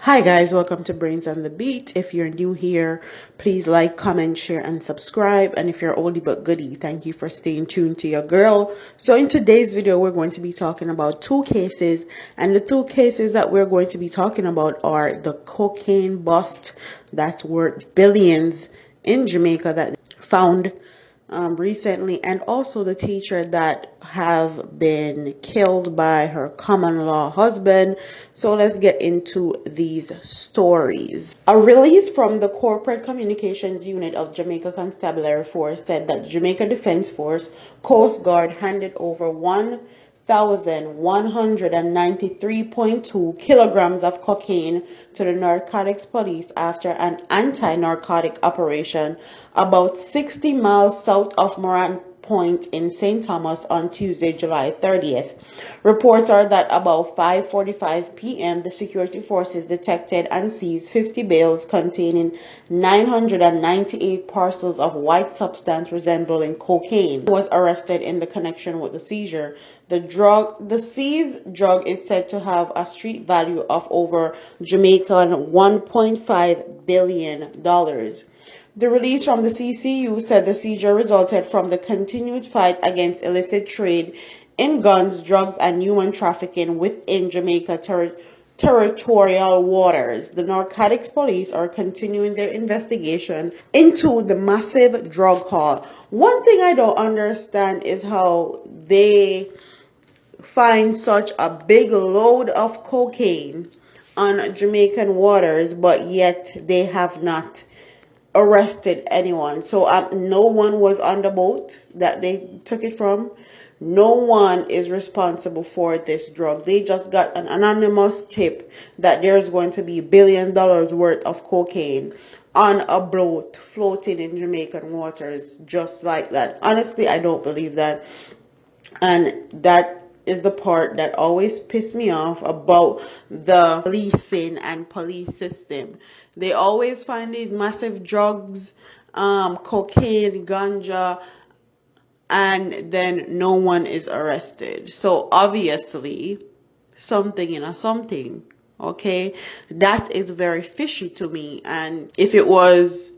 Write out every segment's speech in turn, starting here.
Hi guys, welcome to Brains and the Beat. If you're new here, please like, comment, share, and subscribe. And if you're oldie but goodie, thank you for staying tuned to your girl. So in today's video, we're going to be talking about two cases, and the two cases that we're going to be talking about are the cocaine bust that's worth billions in Jamaica that found recently, and also the teacher that have been killed by her common law husband. So let's get into these stories. A release from the Corporate Communications Unit of Jamaica Constabulary Force said that Jamaica Defense Force Coast Guard handed over 1,193.2 kilograms of cocaine to the narcotics police after an anti-narcotic operation about 60 miles south of Moran Point in St. Thomas on Tuesday, July 30th. Reports are that about 5:45 p.m., the security forces detected and seized 50 bales containing 998 parcels of white substance resembling cocaine. Was arrested in the connection with the seizure. The seized drug is said to have a street value of over Jamaican $1.5 billion. The release from the CCU said the seizure resulted from the continued fight against illicit trade in guns, drugs, and human trafficking within Jamaica territorial waters. The narcotics police are continuing their investigation into the massive drug haul. One thing I don't understand is how they find such a big load of cocaine on Jamaican waters, but yet they have not arrested anyone. So no one was on the boat that they took it from. No one is responsible for this drug. They just got an anonymous tip that there's going to be $1 billion worth of cocaine on a boat floating in Jamaican waters just like that. Honestly, I don't believe that. And that is the part that always pissed me off about the policing and police system. They always find these massive drugs, cocaine, ganja, and then no one is arrested. So obviously, something in a something. Okay, that is very fishy to me. And if it was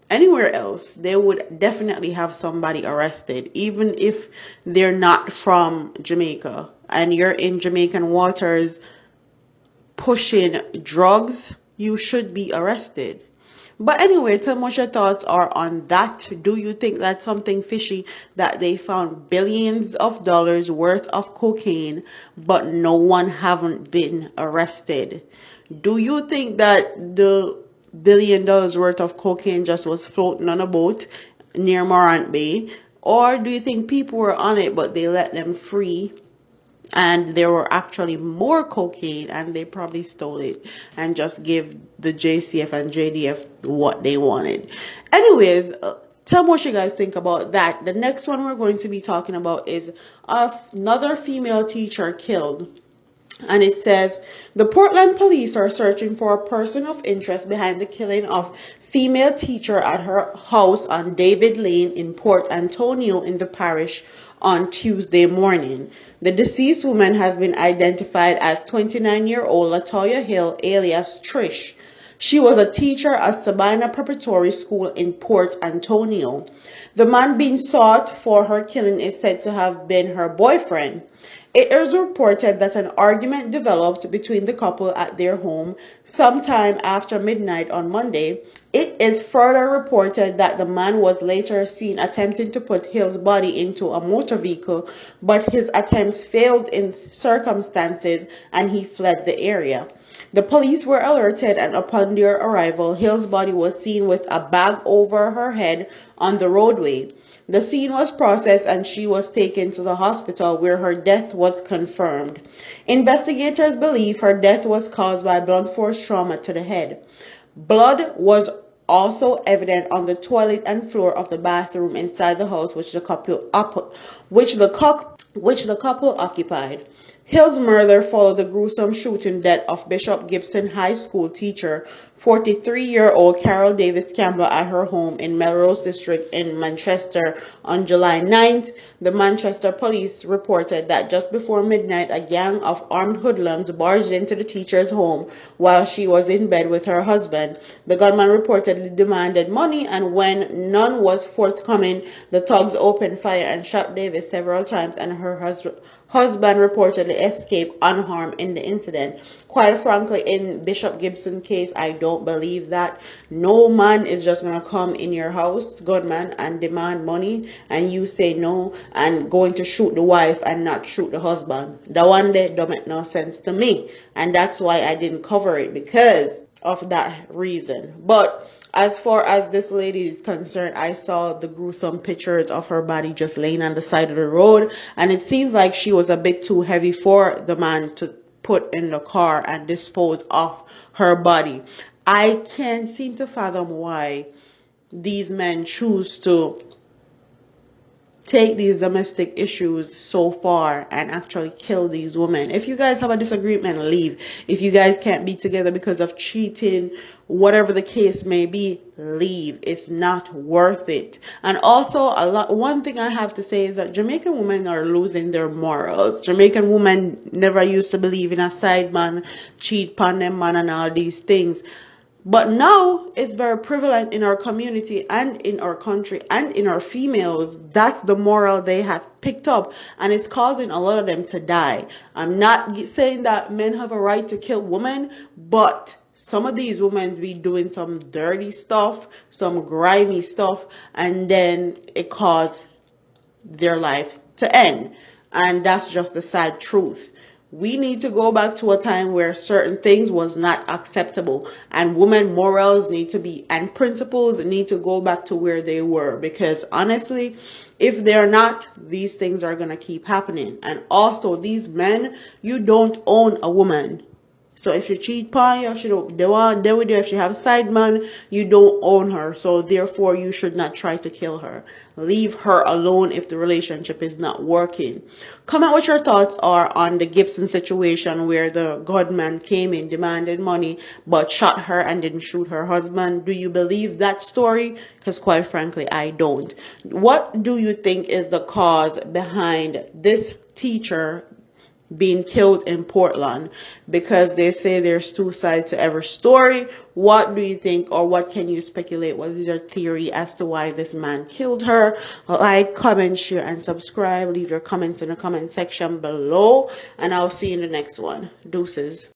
anywhere else, they would definitely have somebody arrested, even if they're not from Jamaica and you're in Jamaican waters pushing drugs, you should be arrested. But anyway, tell me what your thoughts are on that. Do you think that's something fishy that they found billions of dollars worth of cocaine, but no one haven't been arrested? Do you think that the $1 billion worth of cocaine just was floating on a boat near Morant Bay? Or do you think people were on it, but they let them free and there were actually more cocaine and they probably stole it and just gave the JCF and JDF what they wanted? Anyways, tell me what you guys think about that. The next one we're going to be talking about is another female teacher killed. And it says, the Portland police are searching for a person of interest behind the killing of female teacher at her house on David Lane in Port Antonio in the parish on Tuesday morning. The deceased woman has been identified as 29-year-old Latoya Hill, alias Trish. She was a teacher at Sabina Preparatory School in Port Antonio. The man being sought for her killing is said to have been her boyfriend. It is reported that an argument developed between the couple at their home sometime after midnight on Monday. It is further reported that the man was later seen attempting to put Hill's body into a motor vehicle, but his attempts failed in circumstances and he fled the area. The police were alerted, and upon their arrival, Hill's body was seen with a bag over her head on the roadway. The scene was processed and she was taken to the hospital where her death was confirmed. Investigators believe her death was caused by blunt force trauma to the head. Blood was also evident on the toilet and floor of the bathroom inside the house which the couple occupied. Hill's murder followed the gruesome shooting death of Bishop Gibson High School teacher 43-year-old Carol Davis Campbell at her home in Melrose District in Manchester on July 9th. The Manchester police reported that just before midnight, a gang of armed hoodlums barged into the teacher's home while she was in bed with her husband. The gunman reportedly demanded money, and when none was forthcoming, the thugs opened fire and shot Davis several times, and her husband reportedly escaped unharmed in the incident. Quite frankly, in Bishop Gibson's case, I don't believe that. No man is just going to come in your house, gunman, and demand money, and you say no, and going to shoot the wife and not shoot the husband. That one day don't make no sense to me, and that's why I didn't cover it, because of that reason. But as far as this lady is concerned, I saw the gruesome pictures of her body just laying on the side of the road, and it seems like she was a bit too heavy for the man to put in the car and dispose of her body. I can't seem to fathom why these men choose to take these domestic issues so far and actually kill these women. If you guys have a disagreement, leave. If you guys can't be together because of cheating, whatever the case may be, leave. It's not worth it. And also, one thing I have to say is that Jamaican women are losing their morals. Jamaican women never used to believe in a side man, cheat upon them man, and all these things. But now it's very prevalent in our community and in our country and in our females. That's the moral they have picked up, and it's causing a lot of them to die. I'm not saying that men have a right to kill women, but some of these women be doing some dirty stuff, some grimy stuff, and then it causes their lives to end. And that's just the sad truth. We need to go back to a time where certain things was not acceptable, and women morals need to be, and principles need to go back to where they were, because honestly, if they're not, these things are going to keep happening. And also, these men, you don't own a woman. So if you cheat on her, if you have a side man, you don't own her. So therefore, you should not try to kill her. Leave her alone if the relationship is not working. Comment what your thoughts are on the Gibson situation where the gunman came in, demanded money, but shot her and didn't shoot her husband. Do you believe that story? Because quite frankly, I don't. What do you think is the cause behind this teacher being killed in Portland? Because they say there's two sides to every story. What do you think, or what can you speculate? What is your theory as to why this man killed her? Like, comment, share, and subscribe. Leave your comments in the comment section below, and I'll see you in the next one. Deuces.